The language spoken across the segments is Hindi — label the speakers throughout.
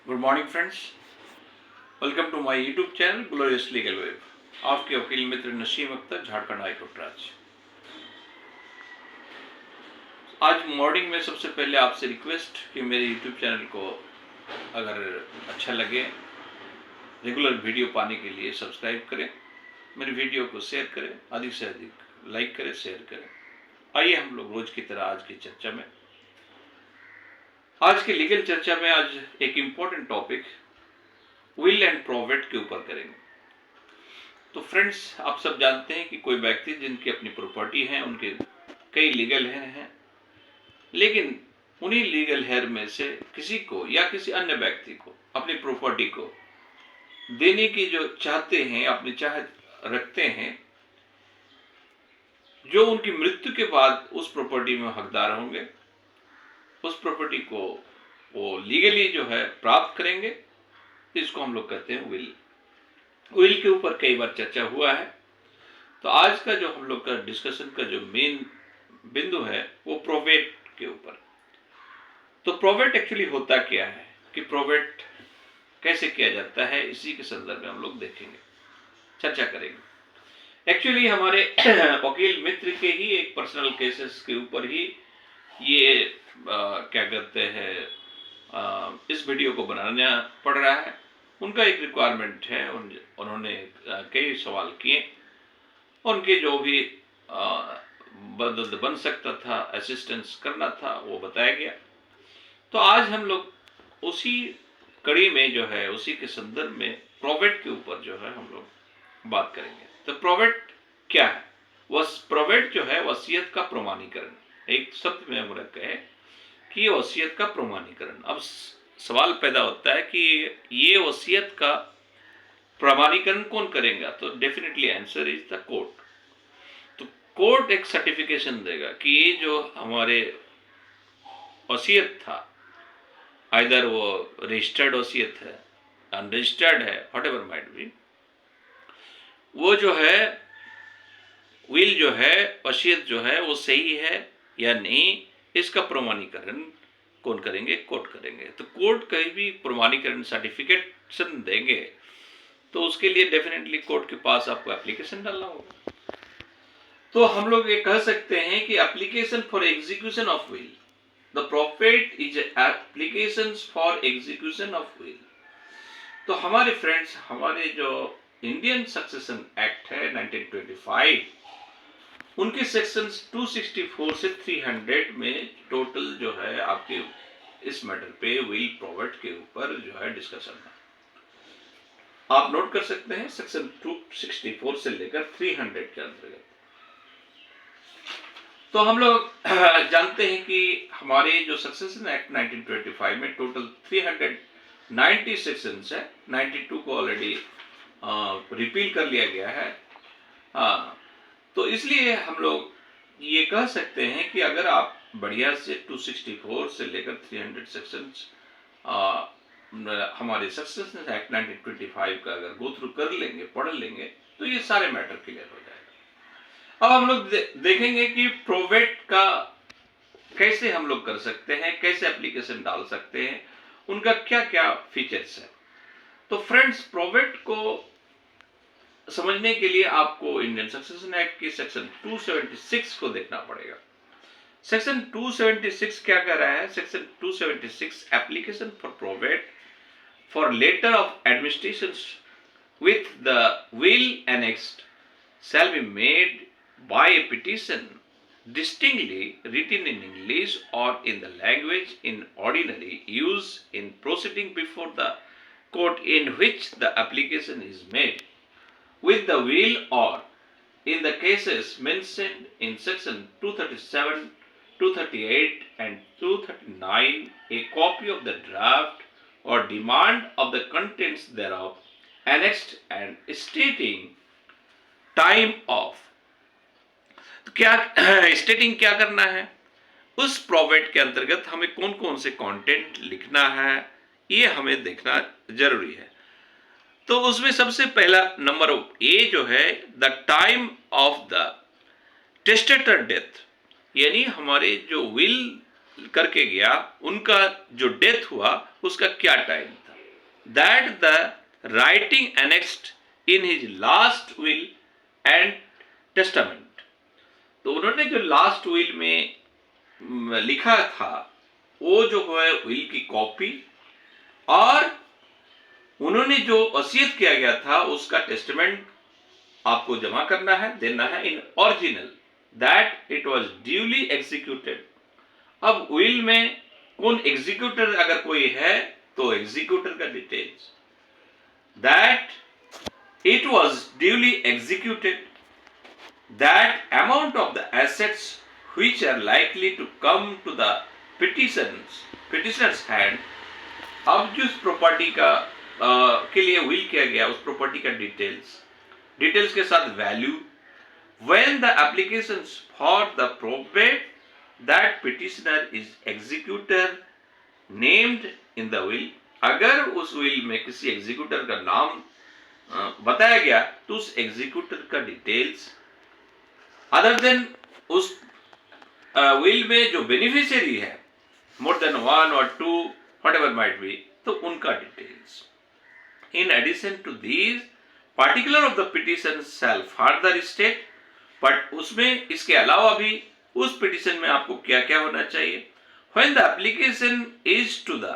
Speaker 1: Good morning friends, welcome to my YouTube channel glorious legal web. आपके वकील मित्र नसीम अख्तर, झारखंड हाई कोर्ट राज्य। आज मॉर्निंग में सबसे पहले आपसे रिक्वेस्ट कि मेरे यूट्यूब चैनल को अगर अच्छा लगे रेगुलर वीडियो पाने के लिए सब्सक्राइब करें, मेरी वीडियो को शेयर करें, अधिक से अधिक लाइक करें, शेयर करें। आइए हम लोग रोज की तरह आज की चर्चा में, आज की लीगल चर्चा में आज एक important topic will and probate के ऊपर करेंगे। तो फ्रेंड्स, आप सब जानते हैं कि कोई व्यक्ति जिनकी अपनी प्रॉपर्टी है, उनके कई लीगल हेयर हैं, लेकिन उन्हीं लीगल हेयर में से किसी को या किसी अन्य व्यक्ति को अपनी प्रॉपर्टी को देने की जो चाहते हैं, अपनी चाहत रखते हैं, जो उनकी मृत्यु के बाद उस प्रॉपर्टी में हकदार होंगे, उस प्रॉपर्टी को वो लीगली जो है प्राप्त करेंगे, इसको हम लोग कहते हैं विल के ऊपर कई बार चर्चा हुआ है। तो आज का जो हम लोग का डिस्कशन का जो मेन बिंदु है वो प्रोवेट के ऊपर। तो प्रोवेट एक्चुअली होता क्या है, कि प्रोवेट कैसे किया जाता है, इसी के संदर्भ में हम लोग देखेंगे, चर्चा करेंगे। एक्चुअली हमारे वकील मित्र के ही एक पर्सनल केसेस के ऊपर ही ये क्या कहते हैं इस वीडियो को बनाना पड़ रहा है। उनका एक रिक्वायरमेंट है, उन्होंने कई सवाल किए, उनके जो भी मदद बन सकता था, असिस्टेंस करना था, वो बताया गया। तो आज हम लोग उसी कड़ी में जो है, उसी के संदर्भ में प्रोवेट के ऊपर जो है हम लोग बात करेंगे। तो प्रोवेट क्या है? प्रोवेट जो है वसीयत का प्रमाणीकरण, एक शब्द में हम रखते हैं कि वसीयत का प्रमाणीकरण। अब सवाल पैदा होता है कि ये वसीयत का प्रमाणीकरण कौन करेगा? तो definitely answer is the court. तो कोर्ट एक सर्टिफिकेशन देगा कि ये जो हमारे वसीयत था, आइदर वो रजिस्टर्ड वसीयत है, अनरजिस्टर्ड है, व्हाटएवर माइट बी, वो जो है विल जो है, वसीयत जो है वो सही है या नहीं, इसका प्रमाणीकरण कौन करेंगे? कोर्ट करेंगे। तो कोर्ट कहीं भी प्रमाणीकरण सर्टिफिकेशन देंगे तो उसके लिए डेफिनेटली कोर्ट के पास आपको एप्लीकेशन डालना होगा। तो हम लोग ये कह सकते हैं कि application for execution of will, the probate is application for execution of will. तो हमारे फ्रेंड्स, हमारे जो इंडियन सक्सेशन एक्ट है 1925, उनके सेक्शंस 264 से 300 में टोटल जो है आपके इस मैटर पे विल प्रोवेट के ऊपर जो है डिस्कशन है। आप नोट कर सकते हैं सेक्शन 264 से लेकर 300 के अंतर्गत। तो हम लोग जानते हैं कि हमारे जो सक्सेशन एक्ट 1925 में टोटल 390 सेक्शंस है। 92 को ऑलरेडी रिपील कर लिया गया है। तो इसलिए हम लोग ये कह सकते हैं कि अगर आप बढ़िया से 264 से लेकर 300 सेक्शंस हमारे सक्सेशन एक्ट 1925 का अगर गो थ्रू कर लेंगे, पढ़ लेंगे, तो ये सारे मैटर क्लियर हो जाएगा। अब हम लोग देखेंगे कि प्रोवेट का कैसे हम लोग कर सकते हैं, कैसे एप्लीकेशन डाल सकते हैं, उनका क्या क्या फीचर्स है। तो फ्रेंड्स, प्रोवेट को समझने के लिए आपको इंडियन सक्सेशन एक्ट की सेक्शन 276 को देखना पड़ेगा। सेक्शन 276 क्या कह रहा है? Section 276, application for probate for letter of administration with the will annexed shall be made by a petition distinctly written in English or in the language in ordinary use in proceeding before the court in which the application is made, with the will or, in the cases mentioned in section 237, 238 and 239, a copy of the draft or demand of the contents thereof annexed and stating time of। तो क्या स्टेटिंग क्या करना है? उस प्रोवेट के अंतर्गत हमें कौन कौन से कंटेंट लिखना है, ये हमें देखना जरूरी है। तो उसमें सबसे पहला नंबर ए जो है, the time of the testator death, यानी हमारे जो विल करके गया उनका जो डेथ हुआ उसका क्या टाइम था। that the writing annexed in his last will and testament। तो उन्होंने जो लास्ट विल में लिखा था वो जो है विल की कॉपी, और उन्होंने जो वसीयत किया गया था उसका टेस्टमेंट आपको जमा करना है, देना है in original, that it was duly executed. अब विल में कौन एग्जीक्यूटर अगर कोई है तो एग्जीक्यूटर का details, that it was duly executed, that amount of the assets which are likely to come to the petitioners hand. अब जिस प्रॉपर्टी का के लिए विल किया गया उस प्रॉपर्टी का डिटेल्स के साथ value, when the applications for the probate that petitioner is executor named in the will, अगर उस विल में किसी एग्जीक्यूटर का नाम बताया गया तो उस एग्जीक्यूटर का डिटेल्स, अदर देन उस विल में जो बेनिफिशियरी है मोर देन वन और टू व्हाटएवर माइट बी, तो उनका details. In addition to these, particular of the petition shall further state, but उसमें इसके अलावा भी उस पिटिशन में आपको क्या क्या होना चाहिए। When the application is to the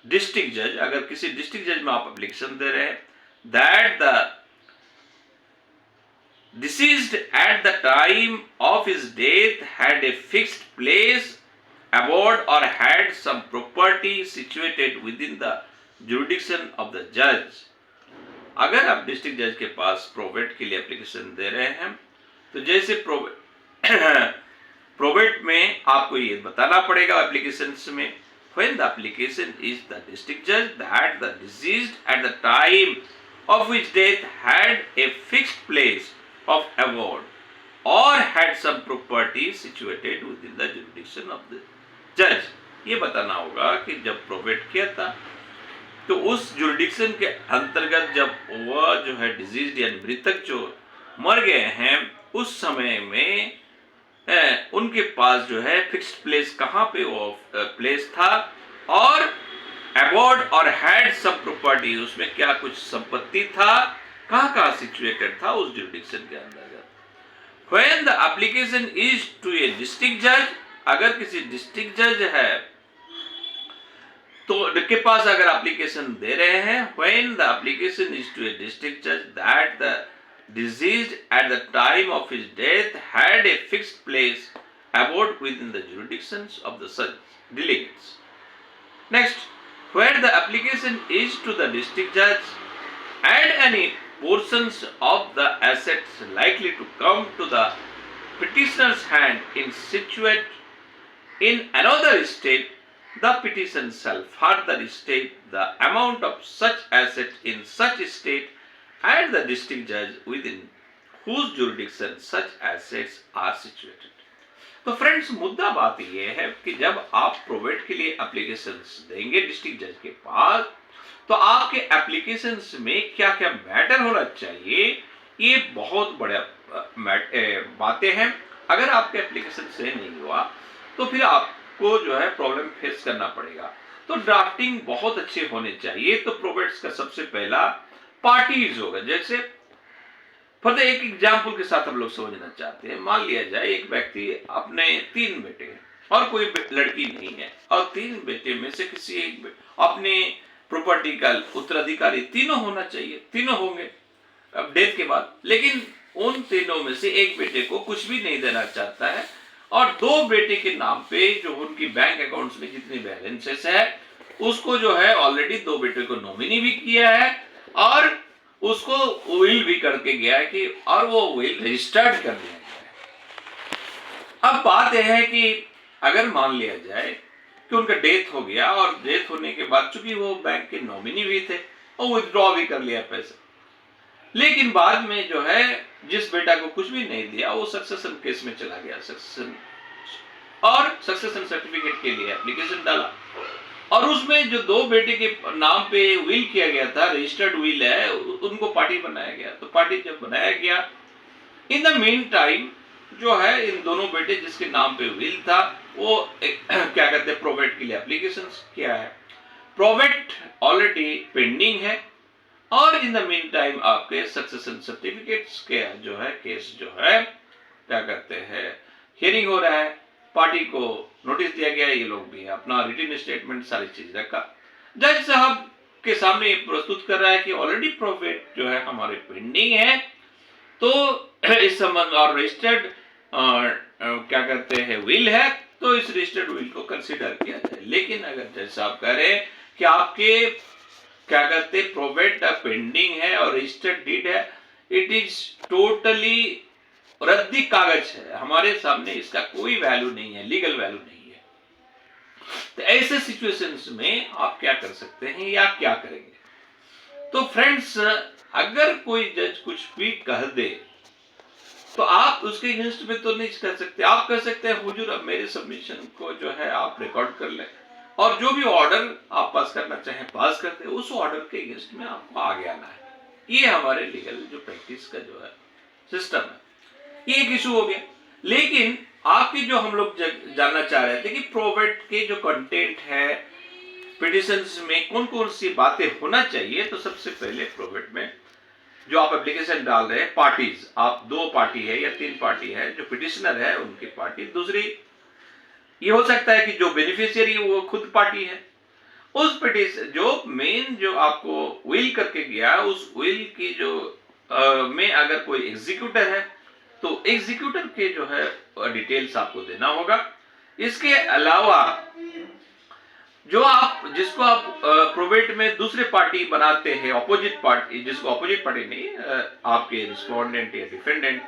Speaker 1: district judge, अगर किसी डिस्ट्रिक्ट जज में आप एप्लीकेशन दे रहे हैं, that the deceased at the time of his death had a fixed place, abode or had some property situated within the jurisdiction of the judge। अगर आप डिस्ट्रिक्ट जज के पास प्रोबेट के लिए एप्लीकेशन दे रहे हैं तो जैसे प्रोबेट में आपको ये बताना पड़ेगा एप्लीकेशन में, when the application is the district judge that the deceased at the time of which death had a fixed place of abode or had some property situated within the jurisdiction of the judge। ये बताना होगा कि जब प्रोबेट किया था तो उस जुरिडिक्शन के अंतर्गत जब वह जो है डिजीज या मृतक जो मर गए हैं उस समय में उनके पास जो है फिक्स्ड प्लेस कहाँ पे वो प्लेस था, और अबॉर्ड और हैड सब प्रॉपर्टी, उसमें क्या कुछ संपत्ति था, कहाँ सिचुएटेड था उस जुरिडिक्शन के अंतर्गत। When the application is to a district जज, अगर किसी डिस्ट्रिक्ट जज है तो के पास अगर एप्लीकेशन दे रहे हैं, when the application is to a district judge that the deceased at the time of his death had a fixed place abode within the jurisdictions of the such delegates। Next, where the application is to the district judge and any portions of the assets likely to come to the petitioner's hand in situate in another state, the petition shall further state the amount of such assets in such state and the district judge within whose jurisdiction such assets are situated। तो फ्रेंड्स मुद्दा बात यह है कि जब आप प्रोबेट के लिए एप्लीकेशंस देंगे डिस्ट्रिक्ट जज के पास तो आपके एप्लीकेशंस में क्या क्या मैटर होना चाहिए, ये बहुत बड़ा बातें हैं। अगर आपके एप्लीकेशन से नहीं हुआ तो फिर आपको जो है प्रॉब्लम फेस करना पड़ेगा। तो ड्राफ्टिंग बहुत अच्छे होने चाहिए। तो प्रोबेट्स का सबसे पहला पार्टीज होगा। जैसे फॉर एक एग्जाम्पल के साथ हम लोग समझना चाहते हैं, मान लिया जाए एक व्यक्ति अपने 3 बेटे हैं और कोई लड़की नहीं है, और 3 बेटे में से किसी एक अपने प्रॉपर्टी का उत्तराधिकारी तीनों होना चाहिए, तीनों होंगे अब डेथ के बाद, लेकिन उन तीनों में से एक बेटे को कुछ भी नहीं देना चाहता है और 2 बेटे के नाम पे जो उनकी बैंक अकाउंट्स में जितनी बैलेंसेस है उसको जो है ऑलरेडी 2 बेटे को नॉमिनी भी किया है और उसको विल भी करके गया है कि और वो विल रजिस्टर्ड कर दिया गया है। अब बात यह है कि अगर मान लिया जाए कि उनका डेथ हो गया और डेथ होने के बाद चूंकि वो बैंक के नॉमिनी भी थे और विथड्रॉ भी कर लिया पैसा, लेकिन बाद में जो है जिस बेटा को कुछ भी नहीं दिया वो सक्सेशन केस में चला गया, सक्सेशन और सक्सेशन सर्टिफिकेट के लिए एप्लीकेशन डाला और उसमें जो 2 बेटे के नाम पे विल किया गया था, रजिस्टर्ड विल है, उनको पार्टी बनाया गया। तो पार्टी जब बनाया गया, इन द मीन टाइम जो है इन दोनों बेटे जिसके नाम पे विल था वो क्या कहते हैं प्रोबेट के लिए एप्लीकेशन किया है। प्रोवेट ऑलरेडी पेंडिंग है और इन द मीन टाइम आपके सक्सेशन सर्टिफिकेट्स के जो है केस जो है क्या करते हैं हियरिंग हो रहा है, पार्टी को नोटिस दिया गया, ये लोग भी अपना रिटन स्टेटमेंट सारी चीज रखा, जज साहब के सामने प्रस्तुत कर रहा है कि ऑलरेडी प्रोवेट जो है हमारे पेंडिंग है, तो इस संबंध और रजिस्टर्ड क्या करते हैं विल है, तो इस रजिस्टर्ड विल को कंसीडर किया जाए। लेकिन अगर जज साहब कह रहे हैं कि आपके क्या करते प्रोवेट पेंडिंग है और रजिस्टर्ड डीड है, इट इज टोटली रद्दी कागज है, हमारे सामने इसका कोई वैल्यू नहीं है, लीगल वैल्यू नहीं है, तो ऐसे सिचुएशंस में आप क्या कर सकते हैं या क्या करेंगे? तो फ्रेंड्स, अगर कोई जज कुछ भी कह दे तो आप उसके अगेंस्ट में तो नहीं कर सकते। आप कह सकते हैं हुजूर अब मेरे सबमिशन को जो है आप रिकॉर्ड कर लें और जो भी ऑर्डर आप पास करना चाहें पास करते हैं, उस ऑर्डर के अगेंस्ट में आपको आगे आना है। ये हमारे लीगल जो प्रैक्टिस का जो है सिस्टम है, ये एक इशू हो गया। लेकिन आपकी जो हम लोग जानना चाह रहे थे कि प्रोवेट के जो कंटेंट है पिटिशंस में कौन कौन सी बातें होना चाहिए, तो सबसे पहले प्रोवेट में जो आप एप्लीकेशन डाल रहे हैं, पार्टीज, आप 2 पार्टी है या 3 पार्टी है, जो पिटिशनर है उनकी पार्टी, दूसरी ये हो सकता है कि जो बेनिफिशियरी वो खुद पार्टी है, उस पिटिशन जो मेन जो आपको विल करके गया, उस विल की जो में अगर कोई एग्जीक्यूटर है तो एग्जीक्यूटर के जो है डिटेल्स आपको देना होगा। इसके अलावा जो आप जिसको आप प्रोवेट में दूसरे पार्टी बनाते हैं, अपोजिट पार्टी, जिसको अपोजिट पार्टी नहीं आपके रिस्पोंडेंट या डिफेंडेंट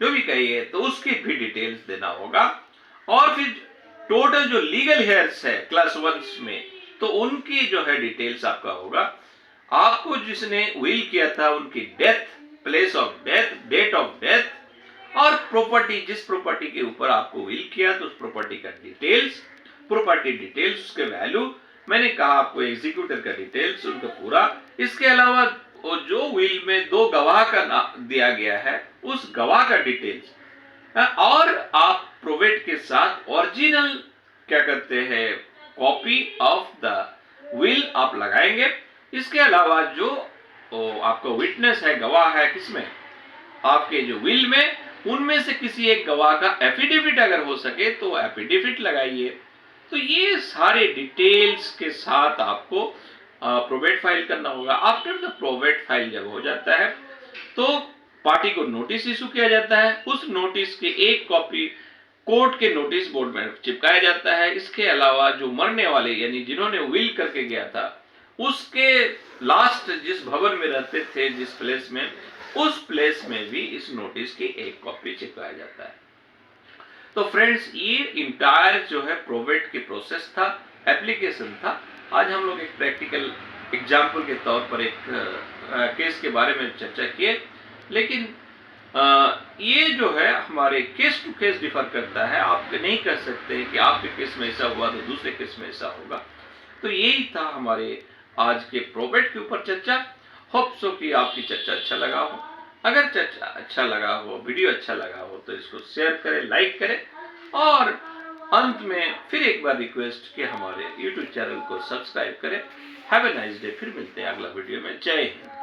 Speaker 1: जो भी कहिए, तो उसकी भी डिटेल्स देना होगा। और फिर टोटल जो लीगल हेयर्स है क्लास 1 में, तो उनकी जो है डिटेल्स आपका होगा। आपको जिसने विल किया था उनकी death, place of death, date of death और प्रॉपर्टी, जिस प्रॉपर्टी के ऊपर आपको विल किया तो उस प्रॉपर्टी का डिटेल्स, प्रॉपर्टी डिटेल्स, उसके वैल्यू, मैंने कहा आपको एग्जीक्यूटर का डिटेल्स उनका पूरा। इसके अलावा वो जो विल में 2 गवाह का दिया गया है उस गवाह का डिटेल्स, और आप प्रोवेट के साथ ओरिजिनल क्या करते हैं कॉपी ऑफ द विल आप लगाएंगे। इसके अलावा जो आपका विटनेस है, गवाह है, किसमें आपके जो विल में, उनमें से किसी एक गवाह का एफिडेविट अगर हो सके तो एफिडेविट लगाइए। तो ये सारे डिटेल्स के साथ आपको प्रोवेट फाइल करना होगा। आफ्टर द प्रोवेट फाइल जब हो जाता है तो पार्टी को नोटिस इशू किया जाता है, उस नोटिस की एक कॉपी कोर्ट के नोटिस बोर्ड में चिपकाया जाता है। इसके अलावा जो मरने वाले यानी जिन्होंने विल करके गया था उसके लास्ट जिस भवन में रहते थे, जिस प्लेस में, उस प्लेस में भी इस नोटिस की एक कॉपी चिपकाया जाता है। तो फ्रेंड्स, ये इंटायर जो है प्रोवेट की प्रोसेस था, एप्लीकेशन था। आज हम लोग एक प्रैक्टिकल एग्जाम्पल के तौर पर एक केस के बारे में चर्चा किए, लेकिन ये जो है हमारे केस टू केस डिफर करता है। आप नहीं कह सकते कि आपके केस में ऐसा हुआ तो दूसरे केस में ऐसा होगा। तो यही था हमारे आज के प्रोवेट के ऊपर चर्चा। होप सो कि आपकी चर्चा अच्छा लगा हो। अगर चर्चा अच्छा लगा हो, वीडियो अच्छा लगा हो, तो इसको शेयर करें, लाइक करें, और अंत में फिर एक बार रिक्वेस्ट कि हमारे YouTube चैनल को सब्सक्राइब करें। Have a nice day. फिर मिलते हैं अगला वीडियो में। जय हिंद।